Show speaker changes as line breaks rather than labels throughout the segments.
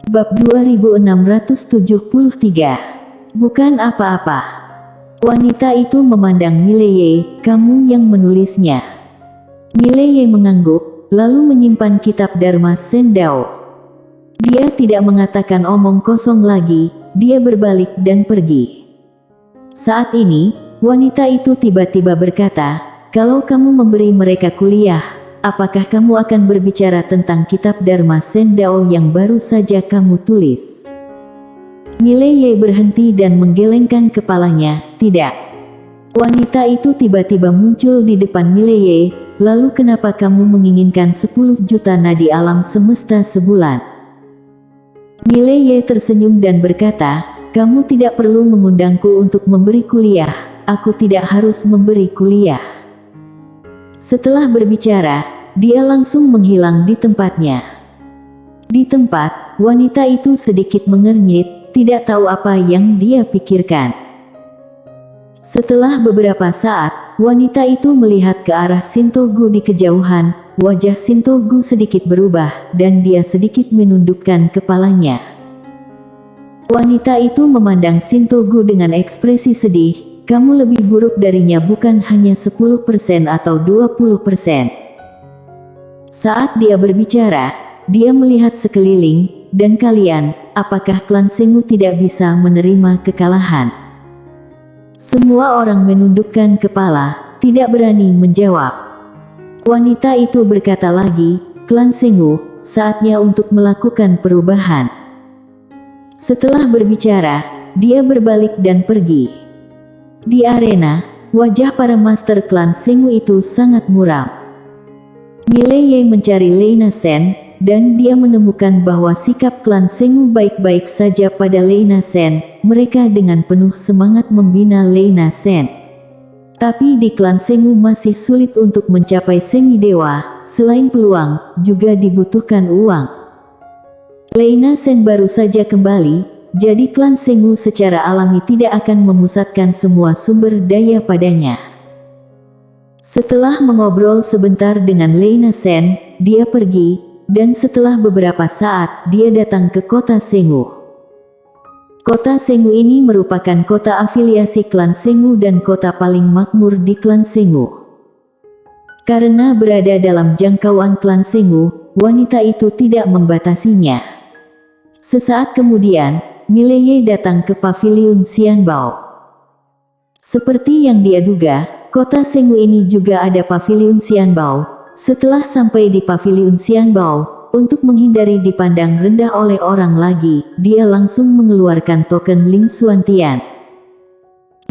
Bab 2673. Bukan apa-apa. Wanita itu memandang Mileye, kamu yang menulisnya. Mileye mengangguk, lalu menyimpan kitab Dharma Sendao. Dia tidak mengatakan omong kosong lagi, dia berbalik dan pergi. Saat ini, wanita itu tiba-tiba berkata, kalau kamu memberi mereka kuliah, apakah kamu akan berbicara tentang kitab Dharma Sendao yang baru saja kamu tulis? Mileye berhenti dan menggelengkan kepalanya, tidak. Wanita itu tiba-tiba muncul di depan Mileye, lalu kenapa kamu menginginkan 10 juta nadi alam semesta sebulan? Mileye tersenyum dan berkata, kamu tidak perlu mengundangku untuk memberi kuliah, aku tidak harus memberi kuliah. Setelah berbicara, dia langsung menghilang di tempatnya. Di tempat, wanita itu sedikit mengernyit, tidak tahu apa yang dia pikirkan. Setelah beberapa saat, wanita itu melihat ke arah Shintogu di kejauhan, wajah Shintogu sedikit berubah, dan dia sedikit menundukkan kepalanya. Wanita itu memandang Shintogu dengan ekspresi sedih, kamu lebih buruk darinya bukan hanya 10% atau 20%. Saat dia berbicara, dia melihat sekeliling, dan kalian, apakah klan Sengu tidak bisa menerima kekalahan? Semua orang menundukkan kepala, tidak berani menjawab. Wanita itu berkata lagi, klan Sengu, saatnya untuk melakukan perubahan. Setelah berbicara, dia berbalik dan pergi. Di arena, wajah para master klan Sengu itu sangat muram. Mileye mencari Lei Nasen, dan dia menemukan bahwa sikap klan Sengu baik-baik saja pada Lei Nasen. Mereka dengan penuh semangat membina Lei Nasen. Tapi di klan Sengu masih sulit untuk mencapai semi dewa, selain peluang, juga dibutuhkan uang. Lei Nasen baru saja kembali, jadi klan Sengu secara alami tidak akan memusatkan semua sumber daya padanya. Setelah mengobrol sebentar dengan Lei Nasen, dia pergi, dan setelah beberapa saat, dia datang ke kota Sengu. Kota Sengu ini merupakan kota afiliasi klan Sengu dan kota paling makmur di klan Sengu. Karena berada dalam jangkauan klan Sengu, wanita itu tidak membatasinya. Sesaat kemudian, Mileye datang ke paviliun Xianbao. Seperti yang dia duga, kota Sengu ini juga ada paviliun Xianbao. Setelah sampai di paviliun Xianbao, untuk menghindari dipandang rendah oleh orang lagi, dia langsung mengeluarkan token Ling Xuantian.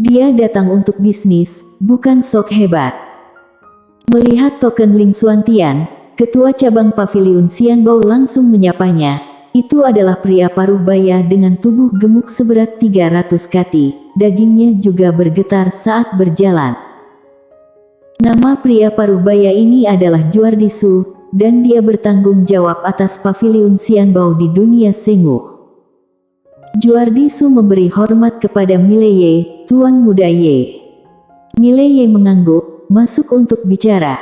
Dia datang untuk bisnis, bukan sok hebat. Melihat token Ling Xuantian, ketua cabang paviliun Xianbao langsung menyapanya. Itu adalah pria paruh baya dengan tubuh gemuk seberat 300 kati, dagingnya juga bergetar saat berjalan. Nama pria paruh baya ini adalah Juardi Su, dan dia bertanggung jawab atas paviliun Xianbao di dunia Sengu. Juardi Su memberi hormat kepada Mileye, Tuan Muda Ye. Mileye mengangguk, masuk untuk bicara.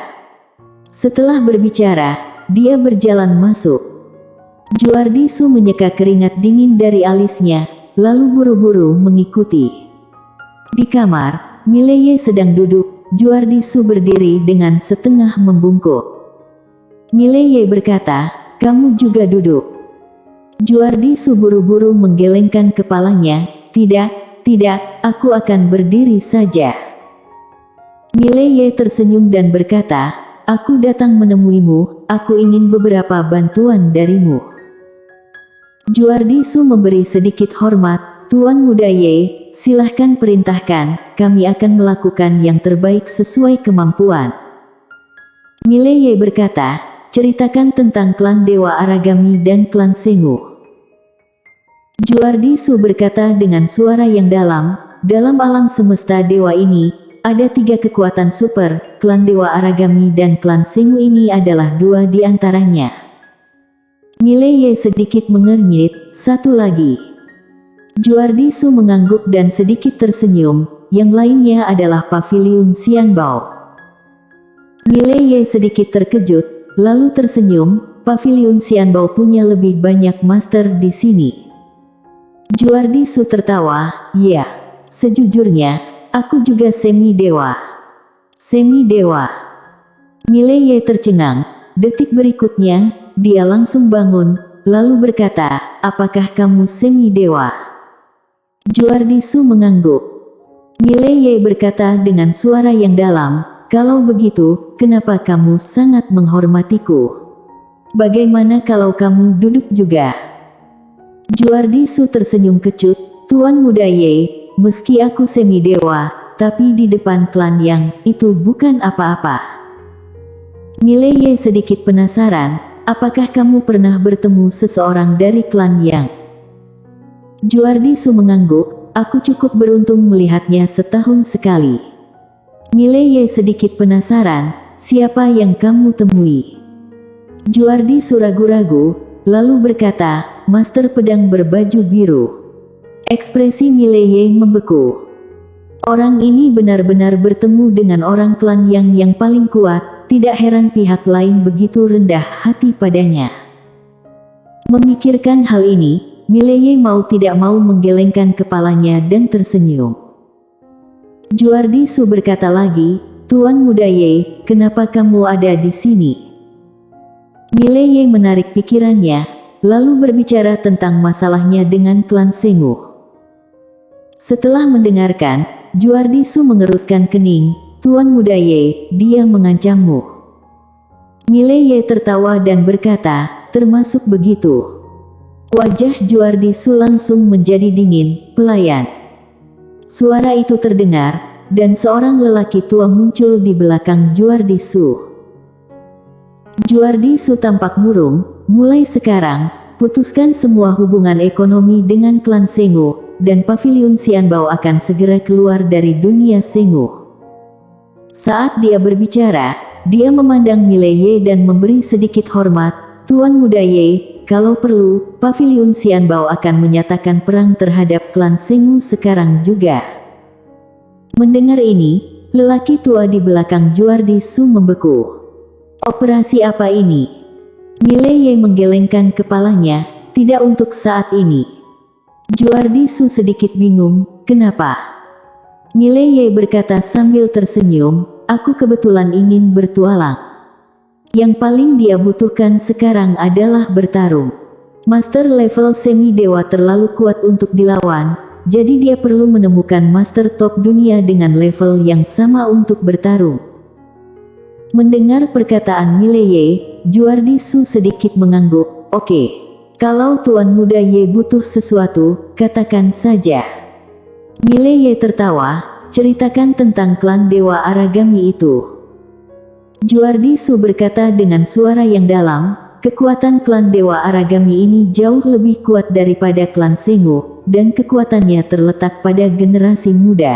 Setelah berbicara, dia berjalan masuk. Juardi Su menyeka keringat dingin dari alisnya, lalu buru-buru mengikuti. Di kamar, Mileye sedang duduk, Juardi Su berdiri dengan setengah membungkuk. Mileye berkata, kamu juga duduk. Juardi Su buru-buru menggelengkan kepalanya, tidak, aku akan berdiri saja. Mileye tersenyum dan berkata, aku datang menemuimu, aku ingin beberapa bantuan darimu. Juardi Su memberi sedikit hormat, Tuan Muda Ye, silahkan perintahkan, kami akan melakukan yang terbaik sesuai kemampuan. Mileye berkata, ceritakan tentang klan Dewa Aragami dan klan Sengu. Juardi Su berkata dengan suara yang dalam alam semesta dewa ini, ada 3 kekuatan super, klan Dewa Aragami dan klan Sengu ini adalah 2 di antaranya. Mileye sedikit mengernyit, satu lagi. Juardi Su mengangguk dan sedikit tersenyum, yang lainnya adalah paviliun Xianbao. Mileye sedikit terkejut, lalu tersenyum, Paviliun Xianbao punya lebih banyak master di sini. Juardi Su tertawa, ya, sejujurnya, aku juga semi-dewa. Semi-dewa. Mileye tercengang, detik berikutnya, dia langsung bangun, lalu berkata, apakah kamu semi-dewa? Juardi Su mengangguk. Mileye berkata dengan suara yang dalam, kalau begitu, kenapa kamu sangat menghormatiku? Bagaimana kalau kamu duduk juga? Juardi Su tersenyum kecut, Tuan Muda Ye, meski aku semi-dewa, tapi di depan klan Yang, itu bukan apa-apa. Mileye sedikit penasaran, apakah kamu pernah bertemu seseorang dari klan Yang? Juardi Su mengangguk, aku cukup beruntung melihatnya setahun sekali. Mileye sedikit penasaran, siapa yang kamu temui? Juardi Su ragu-ragu, lalu berkata, Master Pedang berbaju biru. Ekspresi Mileye membeku. Orang ini benar-benar bertemu dengan orang klan yang paling kuat, tidak heran pihak lain begitu rendah hati padanya. Memikirkan hal ini, Mileye mau tidak mau menggelengkan kepalanya dan tersenyum. Juardi Su berkata lagi, Tuan Muda Ye, kenapa kamu ada di sini? Mileye menarik pikirannya, lalu berbicara tentang masalahnya dengan klan Sengu. Setelah mendengarkan, Juardi Su mengerutkan kening, Tuan Muda Ye, dia mengancammu. Mileye tertawa dan berkata, termasuk begitu. Wajah Juardi Su langsung menjadi dingin, pelayan. Suara itu terdengar, dan seorang lelaki tua muncul di belakang Juardi Su. Juardi Su tampak murung, mulai sekarang, putuskan semua hubungan ekonomi dengan klan Sengu, dan Paviliun Xianbao akan segera keluar dari dunia Sengu. Saat dia berbicara, dia memandang Mileye dan memberi sedikit hormat, Tuan Muda Ye, kalau perlu, Paviliun Xianbao akan menyatakan perang terhadap klan Sengu sekarang juga. Mendengar ini, lelaki tua di belakang Juardi Su membeku. Operasi apa ini? Mileye menggelengkan kepalanya, tidak untuk saat ini. Juardi Su sedikit bingung, kenapa? Mileye berkata sambil tersenyum, aku kebetulan ingin bertualang. Yang paling dia butuhkan sekarang adalah bertarung. Master level semi-dewa terlalu kuat untuk dilawan, jadi dia perlu menemukan master top dunia dengan level yang sama untuk bertarung. Mendengar perkataan Mileye, Juardi Su sedikit mengangguk, oke. Kalau Tuan Muda Ye butuh sesuatu, katakan saja. Mileye tertawa, ceritakan tentang klan Dewa Aragami itu. Juardi Su berkata dengan suara yang dalam, kekuatan klan Dewa Aragami ini jauh lebih kuat daripada klan Sengu, dan kekuatannya terletak pada generasi muda.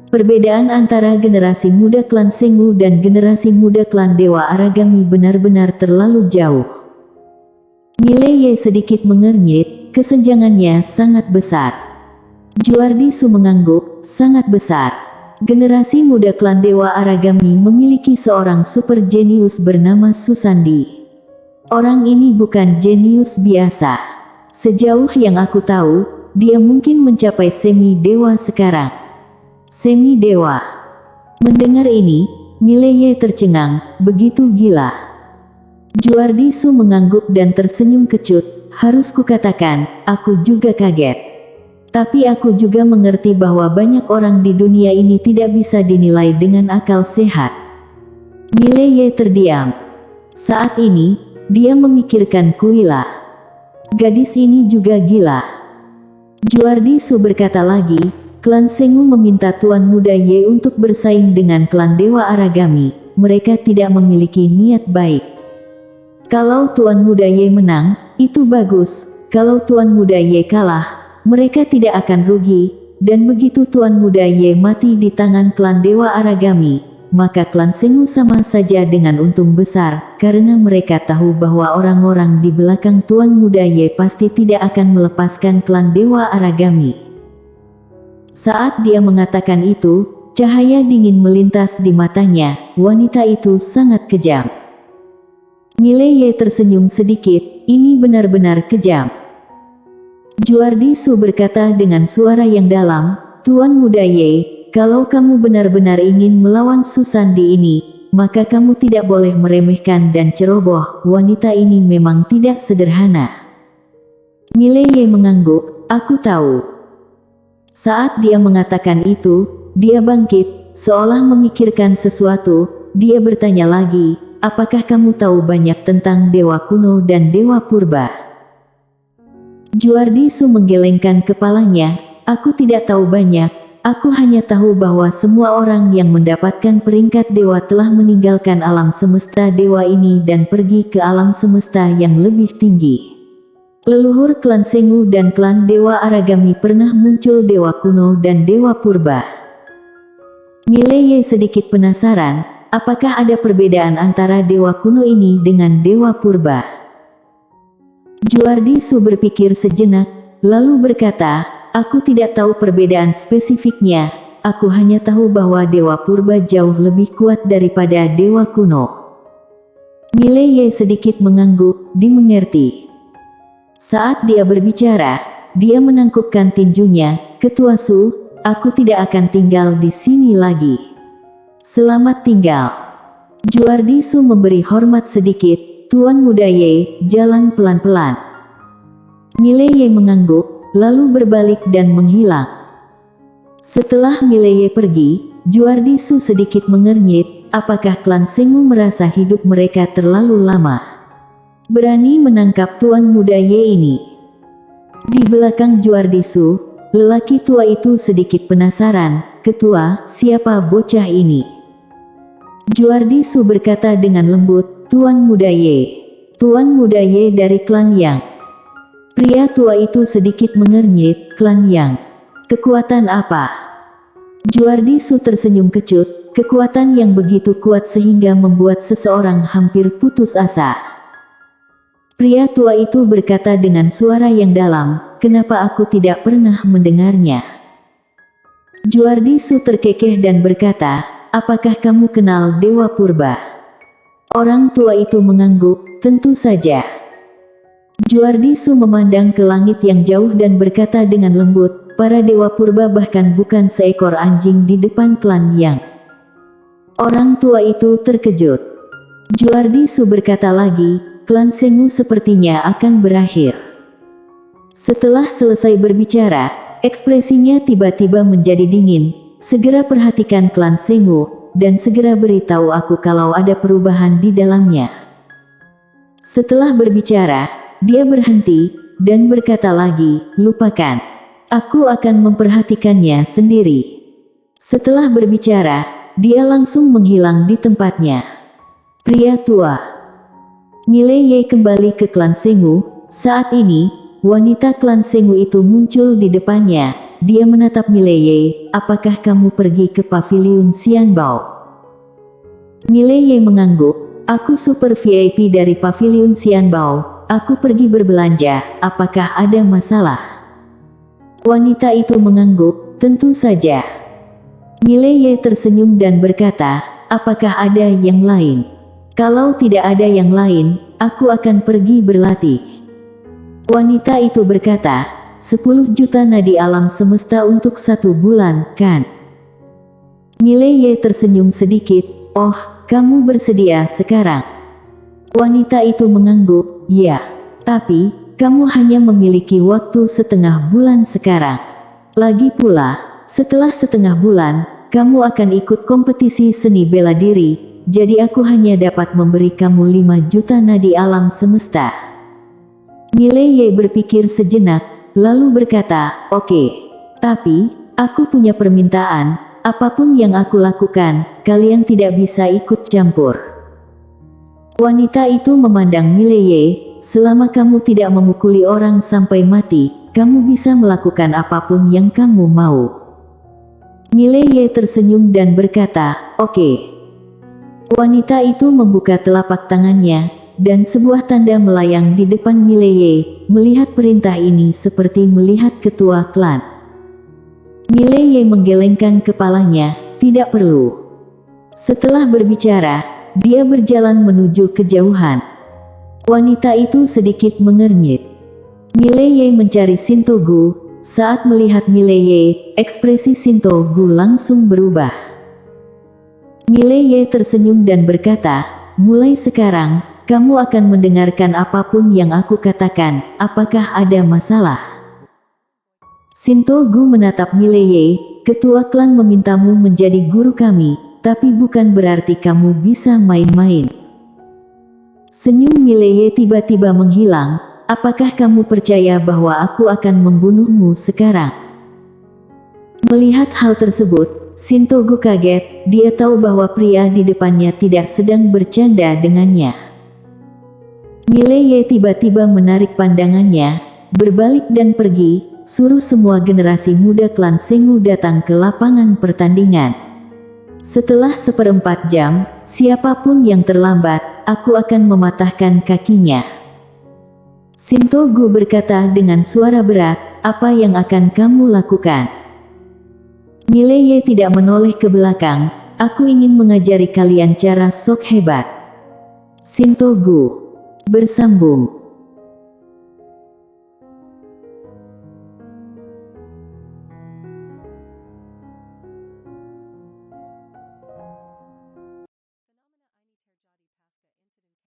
Perbedaan antara generasi muda klan Sengu dan generasi muda klan Dewa Aragami benar-benar terlalu jauh. Mileye sedikit mengernyit, kesenjangannya sangat besar. Juardi Su mengangguk, sangat besar. Generasi muda klan Dewa Aragami memiliki seorang super jenius bernama Susandi. Orang ini bukan jenius biasa. Sejauh yang aku tahu, dia mungkin mencapai semi-dewa sekarang. Semi-dewa. Mendengar ini, Mileye tercengang, begitu gila. Juardi Su mengangguk dan tersenyum kecut, harus kukatakan, aku juga kaget. Tapi aku juga mengerti bahwa banyak orang di dunia ini tidak bisa dinilai dengan akal sehat. Mileye terdiam. Saat ini, dia memikirkan Kuila. Gadis ini juga gila. Juardi Su berkata lagi, klan Sengu meminta Tuan Muda Ye untuk bersaing dengan klan Dewa Aragami. Mereka tidak memiliki niat baik. Kalau Tuan Muda Ye menang, itu bagus. Kalau Tuan Muda Ye kalah, mereka tidak akan rugi. Dan begitu Tuan Muda Ye mati di tangan klan Dewa Aragami, maka klan Sengu sama saja dengan untung besar, karena mereka tahu bahwa orang-orang di belakang Tuan Muda Ye pasti tidak akan melepaskan klan Dewa Aragami. Saat dia mengatakan itu, cahaya dingin melintas di matanya, wanita itu sangat kejam. Mileye tersenyum sedikit, ini benar-benar kejam. Juardi Su berkata dengan suara yang dalam, Tuan Muda Ye, kalau kamu benar-benar ingin melawan Susandi ini, maka kamu tidak boleh meremehkan dan ceroboh, wanita ini memang tidak sederhana. Mileye mengangguk, aku tahu. Saat dia mengatakan itu, dia bangkit, seolah memikirkan sesuatu, dia bertanya lagi, apakah kamu tahu banyak tentang dewa kuno dan dewa purba? Juardi Su menggelengkan kepalanya, aku tidak tahu banyak, aku hanya tahu bahwa semua orang yang mendapatkan peringkat dewa telah meninggalkan alam semesta dewa ini dan pergi ke alam semesta yang lebih tinggi. Leluhur klan Sengu dan klan Dewa Aragami pernah muncul dewa kuno dan dewa purba. Mileye sedikit penasaran, apakah ada perbedaan antara dewa kuno ini dengan dewa purba? Juardi Su berpikir sejenak, lalu berkata, aku tidak tahu perbedaan spesifiknya, aku hanya tahu bahwa dewa purba jauh lebih kuat daripada dewa kuno. Mileye sedikit mengangguk, dimengerti. Saat dia berbicara, dia menangkupkan tinjunya, Ketua Su, aku tidak akan tinggal di sini lagi. Selamat tinggal. Juardi Su memberi hormat sedikit, Tuan Muda Ye, jalan pelan-pelan. Mileye mengangguk, lalu berbalik dan menghilang. Setelah Mileye pergi, Juardi Su sedikit mengernyit, apakah klan Sengu merasa hidup mereka terlalu lama? Berani menangkap Tuan Muda Ye ini. Di belakang Juardi Su, lelaki tua itu sedikit penasaran, Ketua, siapa bocah ini? Juardi Su berkata dengan lembut, Tuan Muda Ye. Tuan Muda Ye dari klan Yang. Pria tua itu sedikit mengernyit, klan Yang. Kekuatan apa? Juardi Su tersenyum kecut, kekuatan yang begitu kuat sehingga membuat seseorang hampir putus asa. Pria tua itu berkata dengan suara yang dalam, kenapa aku tidak pernah mendengarnya? Juardi Su terkekeh dan berkata, apakah kamu kenal Dewa Purba? Orang tua itu mengangguk, tentu saja. Juardi Su memandang ke langit yang jauh dan berkata dengan lembut, para Dewa Purba bahkan bukan seekor anjing di depan klan Yang. Orang tua itu terkejut. Juardi Su berkata lagi, klan Sengu sepertinya akan berakhir. Setelah selesai berbicara, ekspresinya tiba-tiba menjadi dingin. Segera perhatikan klan Sengu, dan segera beritahu aku kalau ada perubahan di dalamnya. Setelah berbicara, dia berhenti, dan berkata lagi, lupakan. Aku akan memperhatikannya sendiri. Setelah berbicara, dia langsung menghilang di tempatnya. Pria tua. Mileye kembali ke klan Sengu. Saat ini, wanita klan Sengu itu muncul di depannya. Dia menatap Mileye, apakah kamu pergi ke paviliun Xianbao? Mileye mengangguk, aku super VIP dari paviliun Xianbao, aku pergi berbelanja, apakah ada masalah? Wanita itu mengangguk, tentu saja. Mileye tersenyum dan berkata, apakah ada yang lain? Kalau tidak ada yang lain, aku akan pergi berlatih. Wanita itu berkata, 10 juta nadi alam semesta untuk 1 bulan, kan? Mileye tersenyum sedikit, oh, kamu bersedia sekarang? Wanita itu mengangguk, ya. Tapi, kamu hanya memiliki waktu setengah bulan sekarang. Lagi pula, setelah setengah bulan, kamu akan ikut kompetisi seni bela diri. Jadi aku hanya dapat memberi kamu 5 juta nadi alam semesta. Mileye berpikir sejenak, lalu berkata, oke. Tapi, aku punya permintaan, apapun yang aku lakukan, kalian tidak bisa ikut campur. Wanita itu memandang Mileye, selama kamu tidak memukuli orang sampai mati, kamu bisa melakukan apapun yang kamu mau. Mileye tersenyum dan berkata, oke. Wanita itu membuka telapak tangannya, dan sebuah tanda melayang di depan Mileye. Melihat perintah ini seperti melihat ketua klan. Mileye menggelengkan kepalanya, tidak perlu. Setelah berbicara, dia berjalan menuju kejauhan. Wanita itu sedikit mengernyit. Mileye mencari Sintogu. Saat melihat Mileye, ekspresi Sintogu langsung berubah. Mileye tersenyum dan berkata, "Mulai sekarang, kamu akan mendengarkan apapun yang aku katakan. Apakah ada masalah?" Sintogu menatap Mileye. "Ketua klan memintamu menjadi guru kami, tapi bukan berarti kamu bisa main-main." Senyum Mileye tiba-tiba menghilang. "Apakah kamu percaya bahwa aku akan membunuhmu sekarang?" Melihat hal tersebut, Sintogu kaget. Dia tahu bahwa pria di depannya tidak sedang bercanda dengannya. Mileye tiba-tiba menarik pandangannya, berbalik dan pergi. "Suruh semua generasi muda klan Sengu datang ke lapangan pertandingan. Setelah 1/4 jam, siapapun yang terlambat, aku akan mematahkan kakinya." Sintogu berkata dengan suara berat, "Apa yang akan kamu lakukan?" Mileye tidak menoleh ke belakang. "Aku ingin mengajari kalian cara sok hebat." Sintogu bersambung.